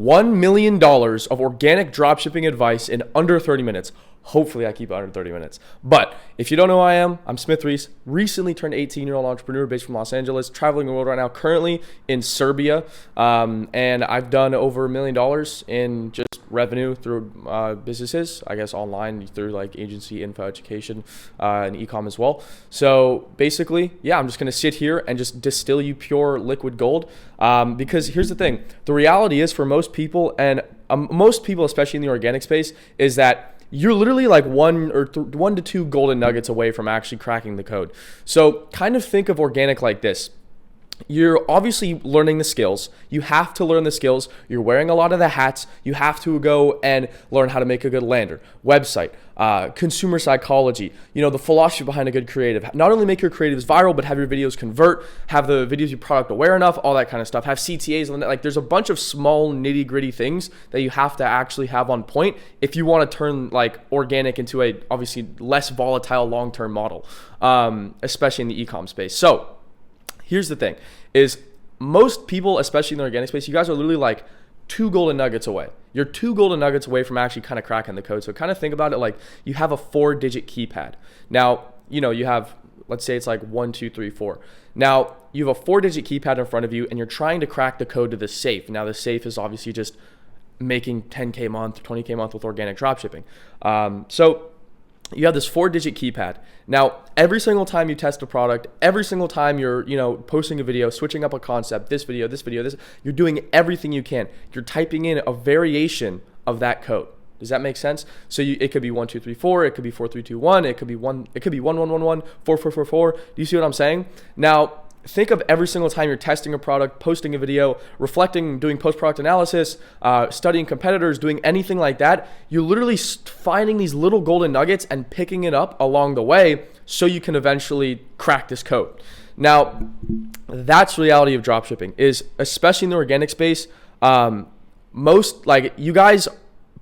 $1 million of organic dropshipping advice in under 30 minutes. Hopefully I keep it under 30 minutes. But if you don't know who I am, I'm Smith Reese, recently turned 18-year-old entrepreneur based from Los Angeles, traveling the world right now, currently in Serbia. And I've done over $1 million in just revenue through businesses, I guess online through like agency, info, education, and e-com as well. So basically, yeah, I'm just going to sit here and just distill you pure liquid gold. Because here's the thing. The reality is for most people, and most people, especially in the organic space, is that you're literally like one to two golden nuggets away from actually cracking the code. So kind of think of organic like this. You're obviously learning the skills. You have to learn the skills. You're wearing a lot of the hats. You have to go and learn how to make a good lander, website, consumer psychology, the philosophy behind a good creative. Not only make your creatives viral, but have your videos convert, have the videos your product aware enough, all that kind of stuff. Have CTAs on that. Like there's a bunch of small nitty gritty things that you have to actually have on point if you want to turn like organic into a obviously less volatile long-term model, especially in the e-com space. So here's the thing is most people, especially in the organic space, you guys are literally like 2 golden nuggets away. You're 2 golden nuggets away from actually kind of cracking the code. So kind of think about it like you have a 4-digit keypad. Now, you have, let's say it's like 1, 2, 3, 4. Now you have a 4-digit keypad in front of you and you're trying to crack the code to the safe. Now the safe is obviously just making 10K a month, 20K a month with organic dropshipping. So you have this 4-digit keypad. Now, every single time you test a product, every single time you're, posting a video, switching up a concept, this video, you're doing everything you can. You're typing in a variation of that code. Does that make sense? So it could be 1, 2, 3, 4. It could be 4, 3, 2, 1. It could be 1, 1, 1, 1, 4, 4, 4, 4. Do you see what I'm saying? Now, think of every single time you're testing a product, posting a video, reflecting, doing post-product analysis, studying competitors, doing anything like that. You're literally finding these little golden nuggets and picking it up along the way so you can eventually crack this code. Now, that's the reality of dropshipping is, especially in the organic space, most like you guys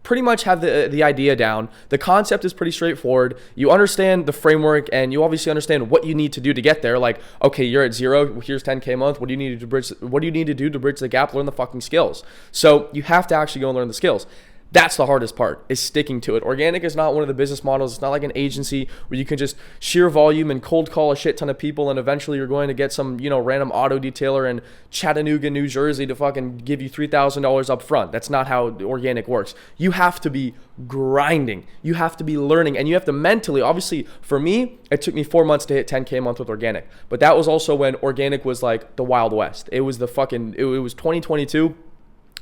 pretty much have the idea down. The concept is pretty straightforward. You understand the framework and you obviously understand what you need to do to get there. Like, okay, you're at 0, here's 10K a month. What do you need to do to bridge the gap? Learn the fucking skills. So you have to actually go and learn the skills. That's the hardest part, is sticking to it. Organic is not one of the business models. It's not like an agency where you can just sheer volume and cold call a shit ton of people and eventually you're going to get some, random auto detailer in Chattanooga, New Jersey to fucking give you $3,000 up front. That's not how organic works. You have to be grinding. You have to be learning and you have to mentally, obviously for me, it took me 4 months to hit 10K a month with organic. But that was also when organic was like the Wild West. It was it was 2022.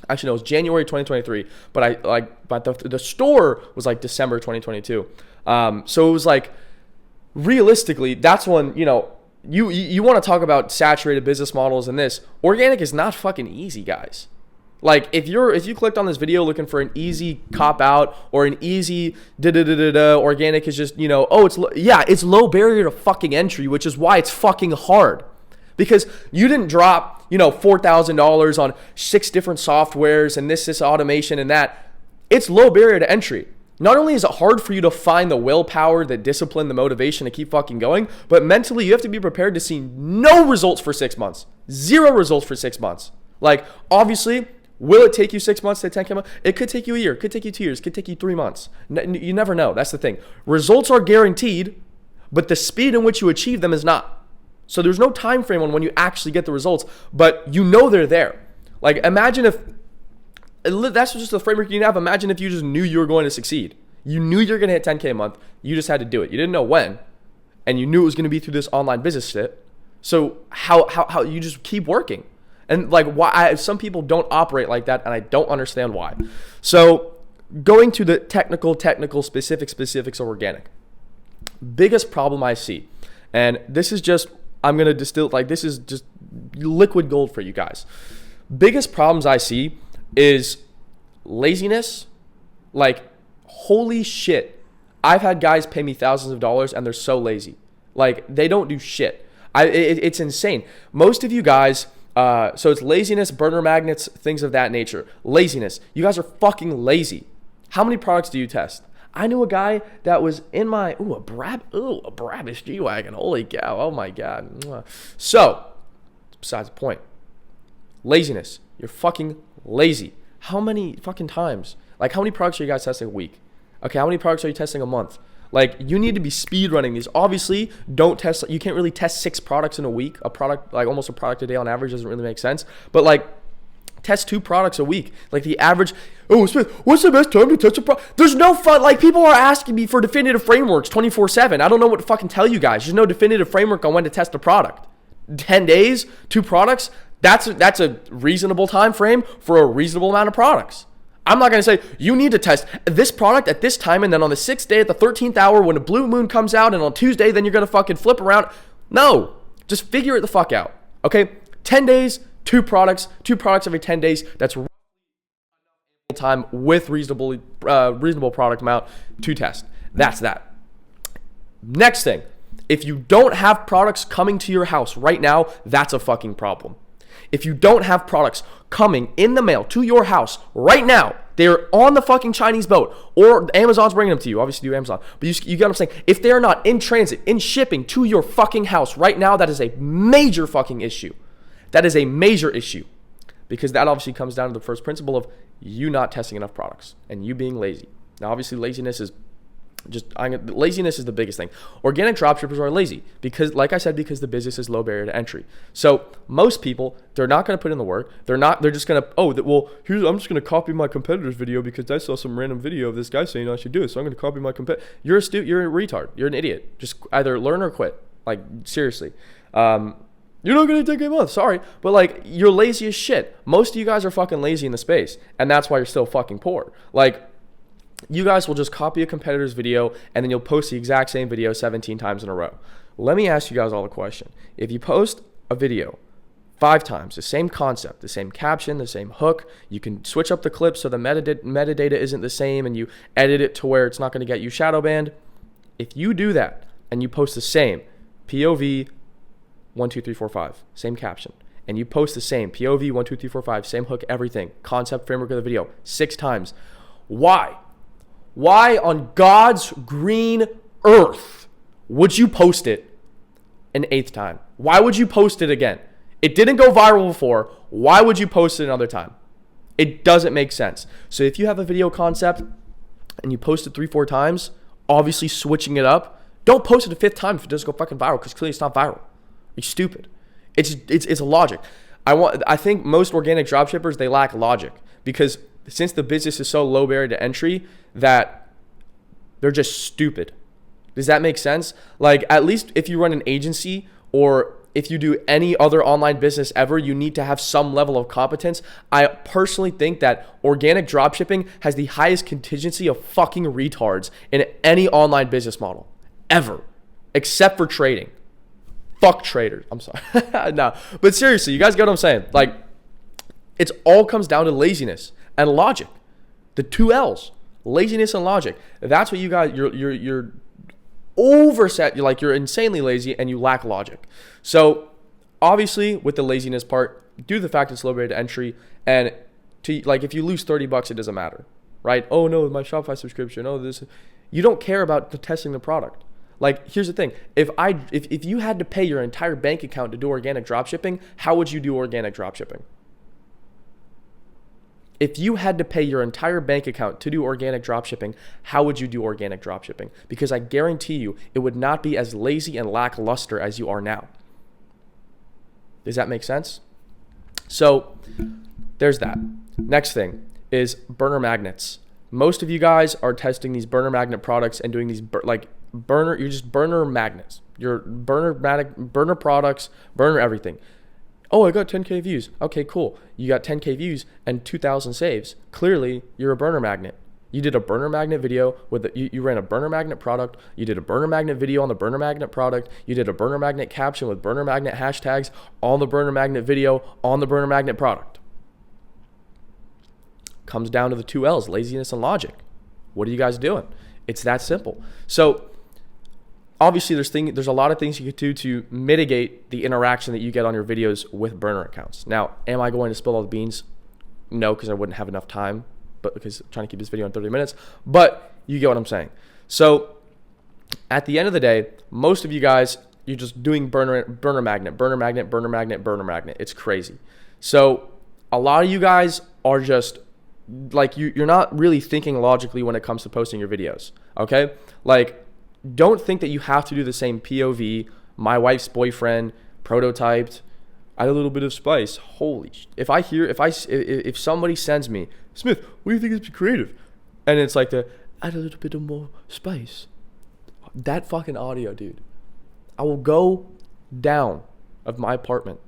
Actually, no, it was January 2023, but the store was like December 2022. So it was like, realistically, that's when, you want to talk about saturated business models and this. Organic is not fucking easy, guys. Like if you clicked on this video looking for an easy cop out or an easy organic is just, it's low barrier to fucking entry, which is why it's fucking hard. Because you didn't drop, $4,000 on 6 different softwares and this automation and that. It's low barrier to entry. Not only is it hard for you to find the willpower, the discipline, the motivation to keep fucking going, but mentally you have to be prepared to see no results for 6 months. 0 results for 6 months. Like, obviously, will it take you 6 months to 10K a month? It could take you a year, could take you 2 years, could take you 3 months. You never know. That's the thing. Results are guaranteed, but the speed in which you achieve them is not. So there's no time frame on when you actually get the results, but they're there. Like imagine if, that's just the framework you can have. Imagine if you just knew you were going to succeed. You knew you were going to hit 10K a month. You just had to do it. You didn't know when, and you knew it was going to be through this online business shit. So how you just keep working. And like why some people don't operate like that, and I don't understand why. So going to the technical specifics of organic. Biggest problem I see, and this is just, I'm going to distill, like this is just liquid gold for you guys. Biggest problems I see is laziness. Like, holy shit. I've had guys pay me thousands of dollars and they're so lazy. Like, they don't do shit. It's insane. Most of you guys, so it's laziness, burner magnets, things of that nature. Laziness. You guys are fucking lazy. How many products do you test? I knew a guy that was in my, a Brabus G-Wagon. Holy cow. Oh my God. So, besides the point. Laziness. You're fucking lazy. How many fucking times? Like, how many products are you guys testing a week? Okay, how many products are you testing a month? Like, you need to be speed running these. Obviously, don't test. You can't really test 6 products in a week. A product, like almost a product a day on average, doesn't really make sense. But like, test 2 products a week. Like the average. Oh, Smith, what's the best time to test a product? There's no fun. Like, people are asking me for definitive frameworks 24/7. I don't know what to fucking tell you guys. There's no definitive framework on when to test a product. 10 days, 2 products. That's a reasonable time frame for a reasonable amount of products. I'm not going to say you need to test this product at this time, and then on the 6th day at the 13th hour when a blue moon comes out, and on Tuesday then you're going to fucking flip around. No, just figure it the fuck out. Okay, 10 days, 2 products every 10 days. That's time with reasonable product amount to test. That's that. Next thing, if you don't have products coming to your house right now, that's a fucking problem. If you don't have products coming in the mail to your house right now, they're on the fucking Chinese boat, or Amazon's bringing them to you. Obviously, do Amazon. But you get what I'm saying? If they're not in transit, in shipping to your fucking house right now, that is a major fucking issue. That is a major issue. Because that obviously comes down to the first principle of you not testing enough products and you being lazy. Now, obviously, laziness is the biggest thing. Organic dropshippers are lazy because, like I said, because the business is low barrier to entry. So most people, they're not going to put in the work. They're just going to, I'm just going to copy my competitor's video because I saw some random video of this guy saying I should do it. So I'm going to copy my competitor. You're a retard. You're an idiot. Just either learn or quit. Like, seriously. You're not going to take a month. Sorry. But like, you're lazy as shit. Most of you guys are fucking lazy in the space. And that's why you're still fucking poor. Like, you guys will just copy a competitor's video and then you'll post the exact same video 17 times in a row. Let me ask you guys all a question. If you post a video 5 times, the same concept, the same caption, the same hook, you can switch up the clips so the metadata isn't the same and you edit it to where it's not going to get you shadow banned. If you do that and you post the same POV 1, 2, 3, 4, 5, same caption, and you post the same POV 1, 2, 3, 4, 5, same hook, everything, concept, framework of the video 6 times, why? Why on God's green earth would you post it an 8th time? Why would you post it again? It didn't go viral before. Why would you post it another time? It doesn't make sense. So if you have a video concept and you post it 3-4 times, obviously switching it up, don't post it a 5th time if it doesn't go fucking viral, because clearly it's not viral. You're stupid. It's a logic. I think most organic dropshippers, they lack logic, because since the business is so low barrier to entry that they're just stupid. Does that make sense? Like, at least if you run an agency or if you do any other online business ever, you need to have some level of competence. I personally think that organic dropshipping has the highest contingency of fucking retards in any online business model ever, except for trading. Fuck traders. I'm sorry. No, but seriously, you guys get what I'm saying? Like, it all comes down to laziness and logic. The 2 L's, laziness and logic. That's what you guys, you're overset. You're insanely lazy and you lack logic. So obviously with the laziness part, due to the fact it's low barrier to entry, and if you lose $30, it doesn't matter, right? Oh no, my Shopify subscription. Oh, this, you don't care about testing the product. Like, here's the thing. If you had to pay your entire bank account to do organic dropshipping, how would you do organic dropshipping? If you had to pay your entire bank account to do organic dropshipping, how would you do organic dropshipping? Because I guarantee you, it would not be as lazy and lackluster as you are now. Does that make sense? So there's that. Next thing is burner magnets. Most of you guys are testing these burner magnet products and doing these you're just burner magnets. You're burner products, burner everything. Oh, I got 10K views. Okay, cool. You got 10K views and 2,000 saves. Clearly, you're a burner magnet. You did a burner magnet video you ran a burner magnet product. You did a burner magnet video on the burner magnet product. You did a burner magnet caption with burner magnet hashtags on the burner magnet video on the burner magnet product. Comes down to the 2 L's, laziness and logic. What are you guys doing? It's that simple. So obviously, there's a lot of things you could do to mitigate the interaction that you get on your videos with burner accounts. Now, am I going to spill all the beans? No, because I wouldn't have enough time, but because I'm trying to keep this video in 30 minutes. But you get what I'm saying. So at the end of the day, most of you guys, you're just doing burner magnet. It's crazy. So a lot of you guys are just like you're not really thinking logically when it comes to posting your videos. Okay, like don't think that you have to do the same POV, my wife's boyfriend, prototyped, add a little bit of spice. Holy if somebody sends me, Smith, what do you think is creative, and it's like the add a little bit of more spice, that fucking audio, dude, I will go down of my apartment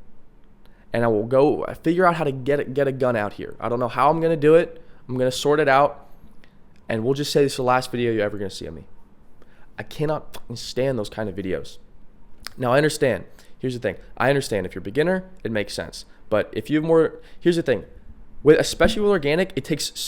and I will go figure out how to get a gun out here. I don't know how I'm gonna do it. I'm gonna sort it out, and we'll just say this is the last video you're ever gonna see of me. I cannot fucking stand those kind of videos. Now I understand. Here's the thing. I understand if you're a beginner, it makes sense. But if you have more, here's the thing. Especially with organic,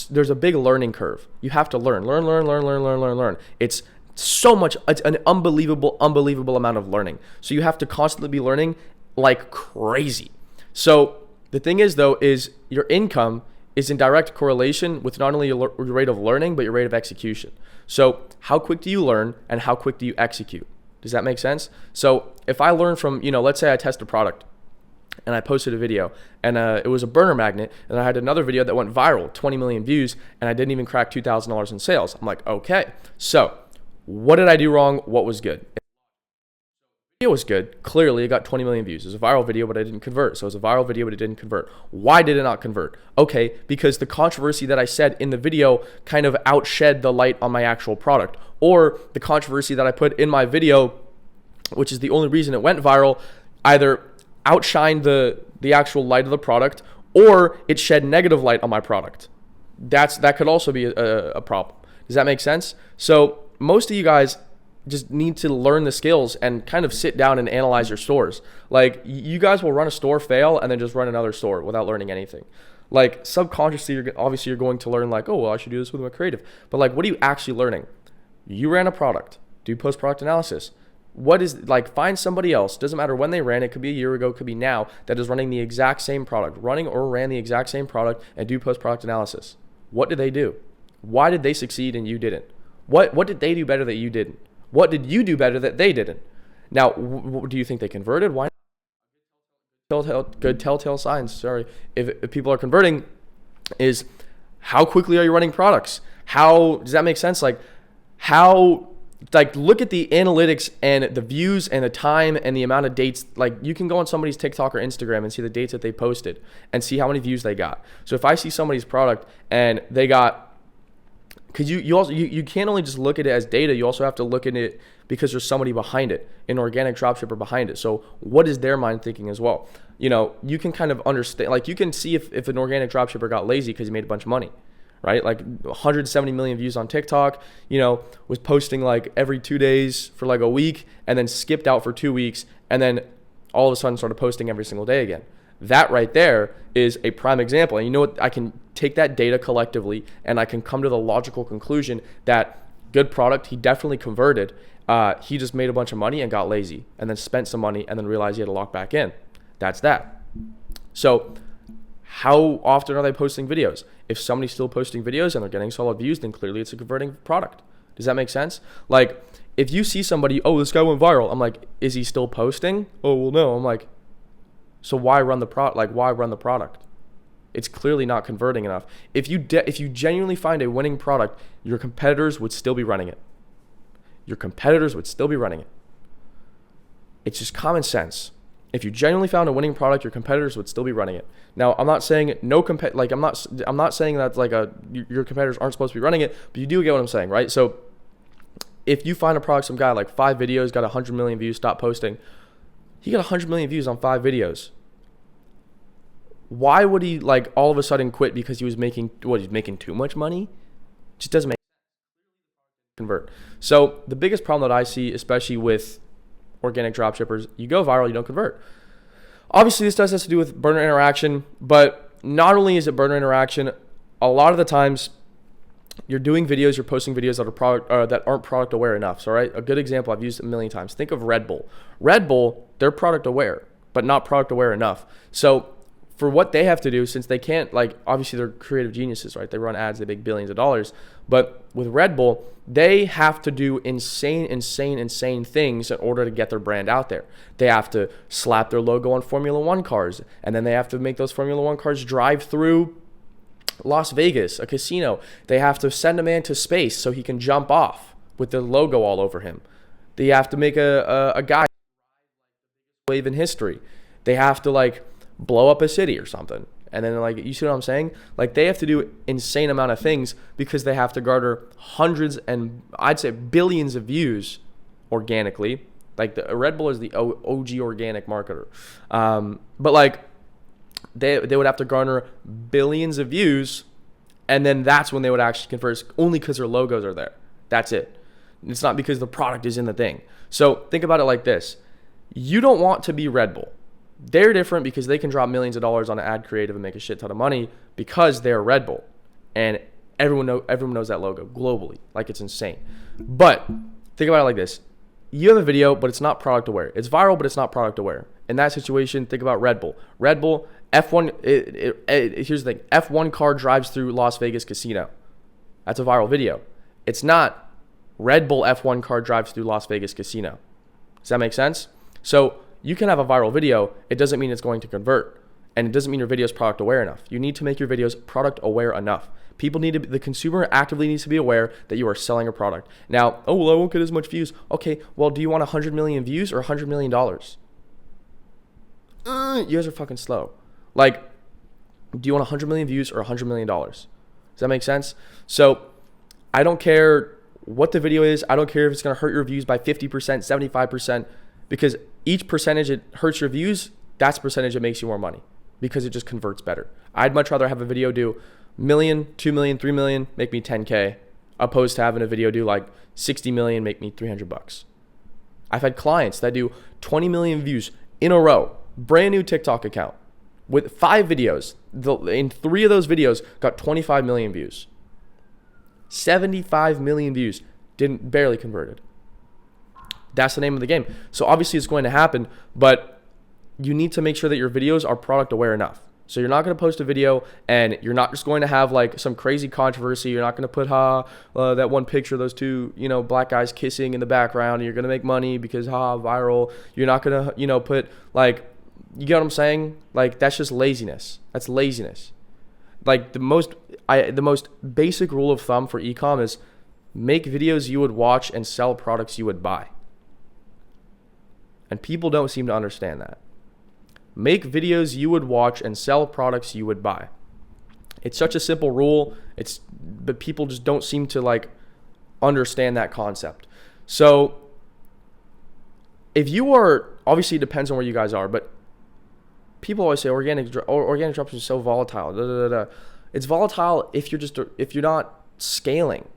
there's a big learning curve. You have to learn. It's so much. It's an unbelievable amount of learning. So you have to constantly be learning like crazy. So the thing is, though, is your income is in direct correlation with not only your rate of learning, but your rate of execution. So how quick do you learn and how quick do you execute? Does that make sense? So if I learn from, let's say I test a product and I posted a video and it was a burner magnet, and I had another video that went viral, 20 million views, and I didn't even crack $2,000 in sales. I'm like, okay, so what did I do wrong? What was good? It was good. Clearly, it got 20 million views. It was a viral video, but I didn't convert. So it was a viral video, but it didn't convert. Why did it not convert? Okay, because the controversy that I said in the video kind of outshed the light on my actual product. Or the controversy that I put in my video, which is the only reason it went viral, either outshined the actual light of the product, or it shed negative light on my product. That could also be a problem. Does that make sense? So most of you guys just need to learn the skills and kind of sit down and analyze your stores. Like, you guys will run a store, fail, and then just run another store without learning anything. Like, subconsciously, you're going to learn like, oh, well, I should do this with my creative. But like, what are you actually learning? You ran a product. Do post-product analysis. Find somebody else. Doesn't matter when they ran. It could be a year ago, it could be now, that is running the exact same product, running or ran the exact same product, and do post-product analysis. What did they do? Why did they succeed and you didn't? What did they do better that you didn't? What did you do better that they didn't? Now, do you think they converted? Why not? Good telltale signs, sorry. If people are converting, is how quickly are you running products? How does that make sense? Look at the analytics and the views and the time and the amount of dates. Like, you can go on somebody's TikTok or Instagram and see the dates that they posted and see how many views they got. So if I see somebody's product and they got, because you can't only just look at it as data, you also have to look at it because there's somebody behind it, an organic dropshipper behind it. So what is their mind thinking as well? You can kind of understand, like, you can see if an organic dropshipper got lazy because he made a bunch of money, right? Like 170 million views on TikTok, was posting like every 2 days for like a week, and then skipped out for 2 weeks, and then all of a sudden started posting every single day again. That right there is a prime example. And you know what? I can take that data collectively and I can come to the logical conclusion that good product, he definitely converted. He just made a bunch of money and got lazy, and then spent some money and then realized he had to lock back in. That's that. So how often are they posting videos? If somebody's still posting videos and they're getting solid views, then clearly it's a converting product. Does that make sense? Like, if you see somebody, oh, this guy went viral, I'm like, is he still posting? Oh, well, no. I'm like, so why run the why run the product? It's clearly not converting enough. If you genuinely find a winning product, your competitors would still be running it. Your competitors would still be running it. It's just common sense. If you genuinely found a winning product, your competitors would still be running it. Now, I'm not saying I'm not saying that your competitors aren't supposed to be running it, but you do get what I'm saying, right? So if you find a product, some guy like 5 videos, got 100 million views, stop posting. He got 100 million views on 5 videos. Why would he all of a sudden quit because he's making too much money? Just doesn't make sense. Convert. So the biggest problem that I see, especially with organic dropshippers, you go viral, you don't convert. Obviously, this has to do with burner interaction, but not only is it burner interaction, a lot of the times you're doing videos, you're posting videos that aren't product aware enough. So, right, a good example I've used a million times. Think of Red Bull. Red Bull, they're product aware, but not product aware enough. So for what they have to do, since they can't, obviously they're creative geniuses, right? They run ads, they make billions of dollars. But with Red Bull, they have to do insane things in order to get their brand out there. They have to slap their logo on Formula One cars, and then they have to make those Formula One cars drive through Las Vegas, a casino, they have to send a man to space so he can jump off with the logo all over him. They have to make a guy wave in history. They have to like blow up a city or something. And then like, you see what I'm saying? Like they have to do insane amount of things because they have to garner hundreds and I'd say billions of views organically. Like the Red Bull is the OG organic marketer. But like they would have to garner billions of views, and then that's when they would actually convert, only because their logos are there. That's it. It's not because the product is in the thing. So think about it like this. You don't want to be Red Bull. They're different because they can drop millions of dollars on an ad creative and make a shit ton of money because they're Red Bull. And everyone knows that logo globally. Like it's insane. But think about it like this. You have a video, but it's not product aware. It's viral, but it's not product aware. In that situation, think about Red Bull. Red Bull, F1, here's the thing. F1 car drives through Las Vegas casino. That's a viral video. It's not Red Bull F1 car drives through Las Vegas casino. Does that make sense? So you can have a viral video. It doesn't mean it's going to convert. And it doesn't mean your video is product aware enough. You need to make your videos product aware enough. The consumer actively needs to be aware that you are selling a product. Now, oh, well, I won't get as much views. Okay, well, do you want 100 million views or $100 million? You guys are fucking slow. Like, do you want 100 million views or $100 million? Does that make sense? So I don't care what the video is. I don't care if it's going to hurt your views by 50%, 75%, because each percentage it hurts your views, that's percentage that makes you more money because it just converts better. I'd much rather have a video do million, 2 million, 3 million, make me 10K, opposed to having a video do like 60 million, make me $300. I've had clients that do 20 million views in a row, brand new TikTok account with 5 videos. In 3 of those videos got 25 million views. 75 million views, barely converted. That's the name of the game. So obviously it's going to happen, but you need to make sure that your videos are product aware enough. So you're not going to post a video and you're not just going to have like some crazy controversy. You're not going to put that one picture of those 2, black guys kissing in the background and you're going to make money because viral. You're not going to, put like, you get what I'm saying? Like that's just laziness. That's laziness. Like the most basic rule of thumb for e-com is make videos you would watch and sell products you would buy. And people don't seem to understand that. Make videos you would watch and sell products you would buy. It's such a simple rule. But people just don't seem to like understand that concept. So if you are, obviously it depends on where you guys are, but people always say organic dropshipping is so volatile. It's volatile if you're not scaling,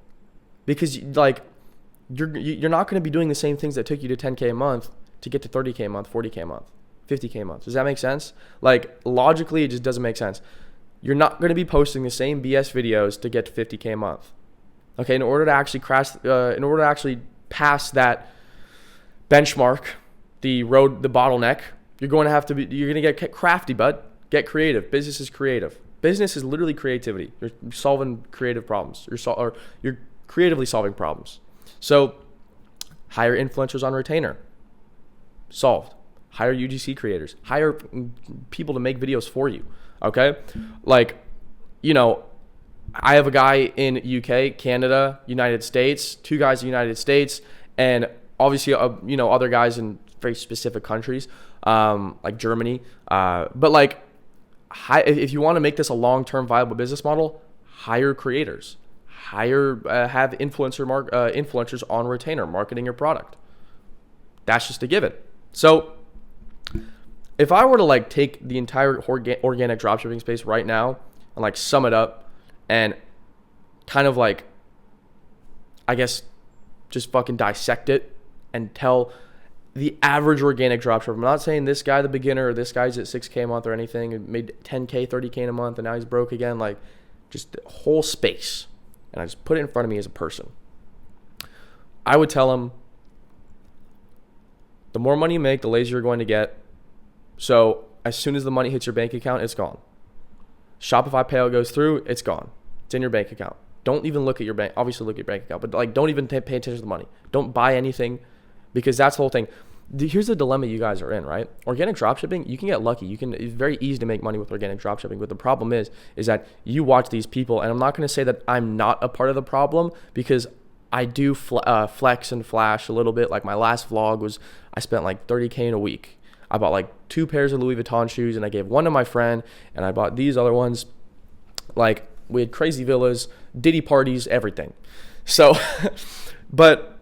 because like you're not going to be doing the same things that took you to 10K a month to get to 30K a month, 40K a month, 50K a month. Does that make sense? Like logically, it just doesn't make sense. You're not going to be posting the same BS videos to get to 50K a month. Okay, in order to actually pass that benchmark, the bottleneck, you're going to get crafty, bud. Get creative. Business is creative. Business is literally creativity. You're solving creative problems. You're creatively solving problems. So hire influencers on retainer. Solved. Hire UGC creators. Hire people to make videos for you. Okay? Like, I have a guy in UK, Canada, United States, 2 guys in the United States, and obviously, other guys in very specific countries, like Germany. But like, if you want to make this a long-term viable business model, hire creators. Have influencers on retainer marketing your product. That's just a given. So if I were to like take the entire organic dropshipping space right now and like sum it up and kind of like, I guess, just fucking dissect it and tell the average organic dropshipper. I'm not saying this guy, the beginner, or this guy's at 6K a month or anything, and made 10K, 30K in a month, and now he's broke again. Like, just the whole space. And I just put it in front of me as a person. I would tell him, the more money you make, the lazier you're going to get. So as soon as the money hits your bank account, it's gone. Shopify payout goes through, it's gone. It's in your bank account. Don't even look at your bank. Obviously look at your bank account, but like don't even pay attention to the money. Don't buy anything, because that's the whole thing. Here's the dilemma you guys are in, right? Organic dropshipping, you can get lucky. It's very easy to make money with organic dropshipping. But the problem is that you watch these people, and I'm not going to say that I'm not a part of the problem, because I do flex and flash a little bit. Like my last vlog was, I spent like 30K in a week. I bought like 2 pairs of Louis Vuitton shoes, and I gave one to my friend, and I bought these other ones. Like, we had crazy villas, Diddy parties, everything. So, but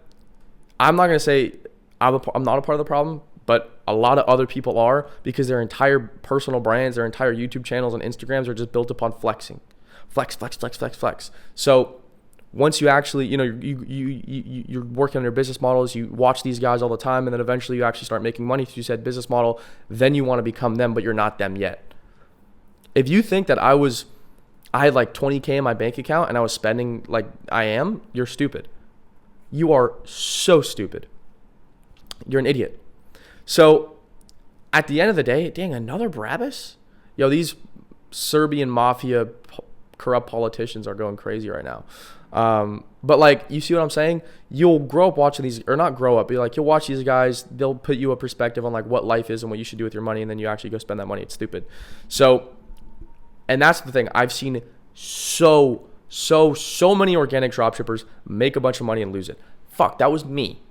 I'm not going to say I'm not a part of the problem, but a lot of other people are, because their entire personal brands, their entire YouTube channels and Instagrams are just built upon flexing. Flex, flex, flex, flex, flex. So once you actually, you're working on your business models, you watch these guys all the time, and then eventually you actually start making money through said business model, then you want to become them, but you're not them yet. If you think that I had like 20K in my bank account and I was spending like I am, you're stupid. You are so stupid. You're an idiot. So at the end of the day, dang, another Brabus? Yo, these Serbian mafia corrupt politicians are going crazy right now. But like, you see what I'm saying? You'll grow up watching these, or not grow up, but like, you'll watch these guys, they'll put you a perspective on like what life is and what you should do with your money, and then you actually go spend that money. It's stupid. So, and that's the thing. I've seen so many organic dropshippers make a bunch of money and lose it. Fuck, that was me.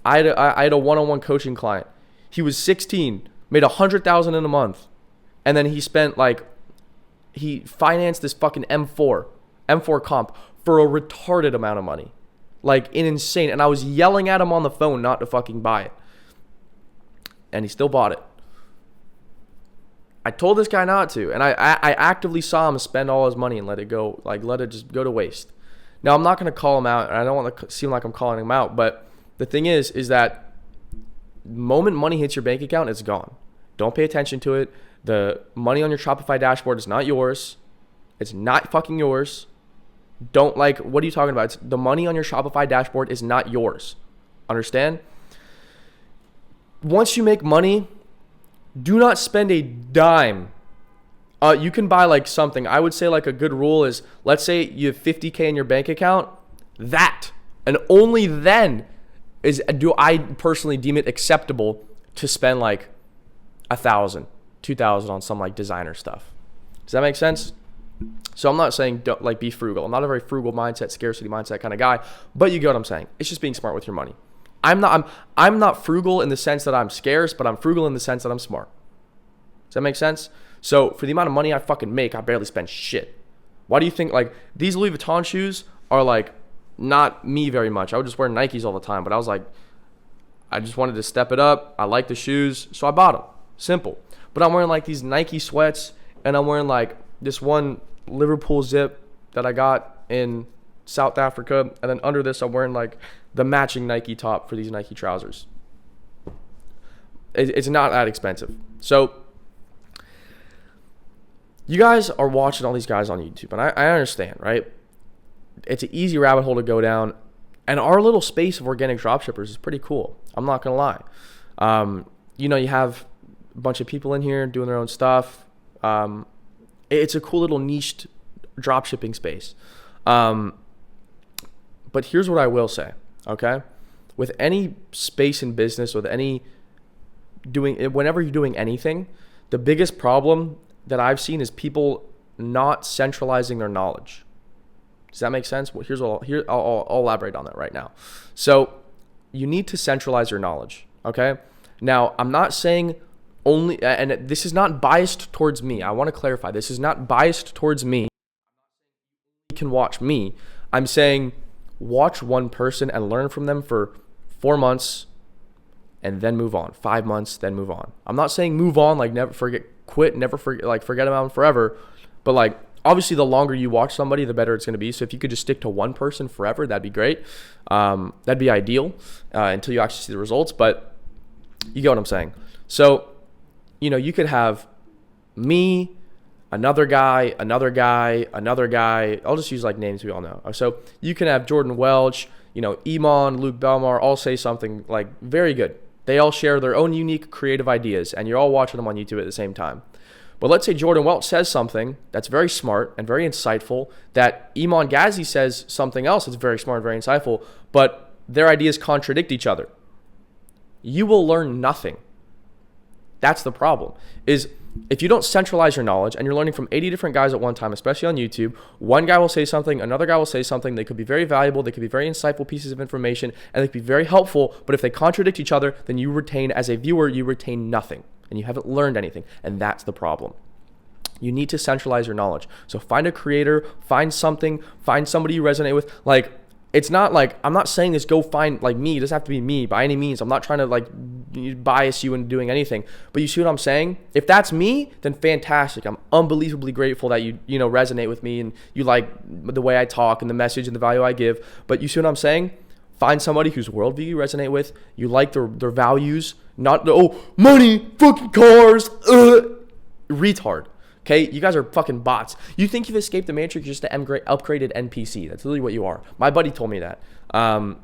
I had a one-on-one coaching client. He was 16, made $100,000 in a month, and then he financed this fucking M4 comp for a retarded amount of money, like insane. And I was yelling at him on the phone not to fucking buy it, and he still bought it. I told this guy not to, and I actively saw him spend all his money and let it go, like let it just go to waste. Now, I'm not going to call him out, and I don't want to seem like I'm calling him out, but the thing is that the moment money hits your bank account, it's gone. Don't pay attention to it. The money on your Shopify dashboard is not yours. It's not fucking yours. What are you talking about? The money on your Shopify dashboard is not yours. Understand? Once you make money, do not spend a dime. You can buy like something. I would say like a good rule is, let's say you have 50K in your bank account. That, and only then, do I personally deem it acceptable to spend like $1,000, $2,000 on some like designer stuff. Does that make sense? So I'm not saying don't like be frugal. I'm not a very frugal mindset, scarcity mindset kind of guy, but you get what I'm saying. It's just being smart with your money. I'm not frugal in the sense that I'm scarce, but I'm frugal in the sense that I'm smart. Does that make sense? So for the amount of money I fucking make, I barely spend shit. Why do you think like these Louis Vuitton shoes are like not me very much? I would just wear Nikes all the time, but I was like, I just wanted to step it up. I like the shoes, so I bought them. Simple. But I'm wearing like these Nike sweats, and I'm wearing like this one Liverpool zip that I got in South Africa, and then under this I'm wearing like the matching Nike top for these Nike trousers. It's not that expensive. So you guys are watching all these guys on YouTube, and I understand, right? It's an easy rabbit hole to go down, and our little space of organic dropshippers is pretty cool. I'm not gonna lie. You have a bunch of people in here doing their own stuff. It's a cool little niched dropshipping space. But here's what I will say, okay? With any space in business, whenever you're doing anything, the biggest problem that I've seen is people not centralizing their knowledge. Does that make sense? Well, I'll elaborate on that right now. So you need to centralize your knowledge, okay? Now, I'm not saying only, and this is not biased towards me. I want to clarify. This is not biased towards me. You can watch me. I'm saying watch one person and learn from them for 4 months and then move on. 5 months, then move on. I'm not saying move on, like never forget, quit, never forget, like forget about them forever. But like, obviously the longer you watch somebody, the better it's going to be. So if you could just stick to one person forever, that'd be great. That'd be ideal until you actually see the results. But you get what I'm saying. So, you could have me, another guy. I'll just use like names we all know. So you can have Jordan Welch, Iman, Luke Belmar, all say something like very good. They all share their own unique creative ideas, and you're all watching them on YouTube at the same time. But let's say Jordan Welch says something that's very smart and very insightful, that Iman Ghazi says something else that's very smart and very insightful, but their ideas contradict each other. you will learn nothing. That's the problem. Is if you don't centralize your knowledge and you're learning from 80 different guys at one time, especially on YouTube, one guy will say something, another guy will say something. They could be very valuable. They could be very insightful pieces of information, and they could be very helpful. But if they contradict each other, then you retain, as a viewer, you retain nothing, and you haven't learned anything. And that's the problem. You need to centralize your knowledge. So find a creator, find something, find somebody you resonate with. Like, it's not like, I'm not saying this, go find like me. It doesn't have to be me by any means. I'm not trying to like bias you into doing anything, but you see what I'm saying? If that's me, then fantastic. I'm unbelievably grateful that you resonate with me and you like the way I talk and the message and the value I give. But you see what I'm saying? Find somebody whose worldview you resonate with. You like their values, not the, oh, money, fucking cars, retard. Okay, you guys are fucking bots. You think you've escaped the matrix, you're just an upgraded NPC. That's literally what you are. My buddy told me that. And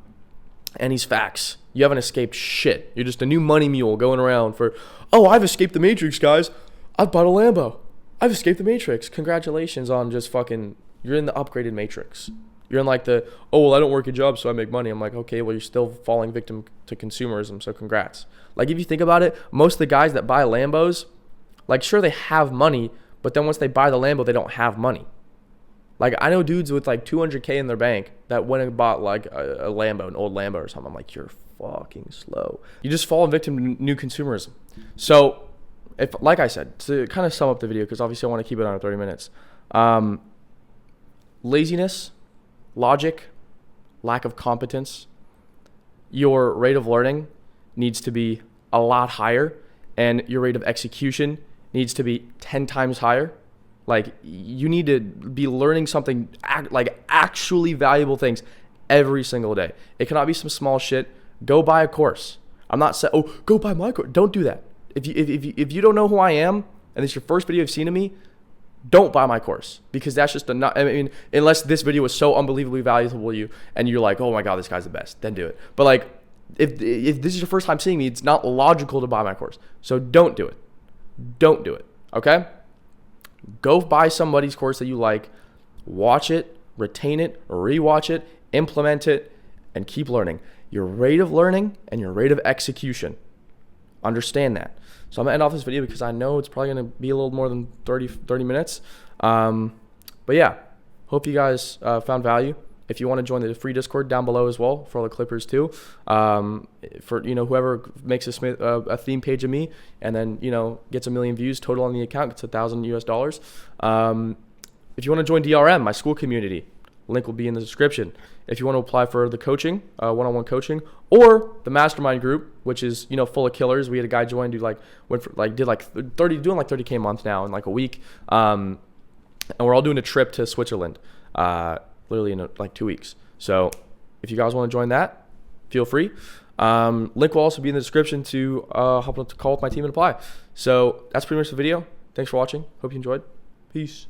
he's facts. You haven't escaped shit. You're just a new money mule going around for, oh, I've escaped the matrix, guys. I've bought a Lambo. I've escaped the matrix. Congratulations on just fucking, you're in the upgraded matrix. You're in like the, oh, well, I don't work a job, so I make money. I'm like, okay, well, you're still falling victim to consumerism, so congrats. Like, if you think about it, most of the guys that buy Lambos, like, sure, they have money, but then once they buy the Lambo, they don't have money. Like, I know dudes with like 200K in their bank that went and bought like a Lambo, an old Lambo or something. I'm like, you're fucking slow. You just fall victim to new consumerism. So, if, like I said, to kind of sum up the video, because obviously I want to keep it under 30 minutes. Laziness, logic, lack of competence. Your rate of learning needs to be a lot higher, and your rate of execution needs to be 10 times higher. Like, you need to be learning something, like actually valuable things every single day. It cannot be some small shit. Go buy a course. I'm not saying, oh, go buy my course. Don't do that. If you don't know who I am, and it's your first video you've seen of me, don't buy my course, because that's just I mean, unless this video was so unbelievably valuable to you and you're like, oh my God, this guy's the best, then do it. But like, if this is your first time seeing me, it's not logical to buy my course. So don't do it. Don't do it, okay? Go buy somebody's course that you like, watch it, retain it, rewatch it, implement it, and keep learning. Your rate of learning and your rate of execution. Understand that. So I'm gonna end off this video because I know it's probably gonna be a little more than 30 minutes. But yeah, hope you guys found value. If you want to join the free Discord down below as well for all the Clippers too, for whoever makes a theme page of me and then gets 1 million views total on the account, gets $1,000 US. If you want to join DRM, my school community, link will be in the description. If you want to apply for the coaching, one-on-one coaching, or the mastermind group, which is full of killers. We had a guy join doing like 30K a month now in like a week, and we're all doing a trip to Switzerland. Literally in like 2 weeks. So if you guys want to join that, feel free. Link will also be in the description to hop on to call with my team and apply. So that's pretty much the video. Thanks for watching. Hope you enjoyed. Peace.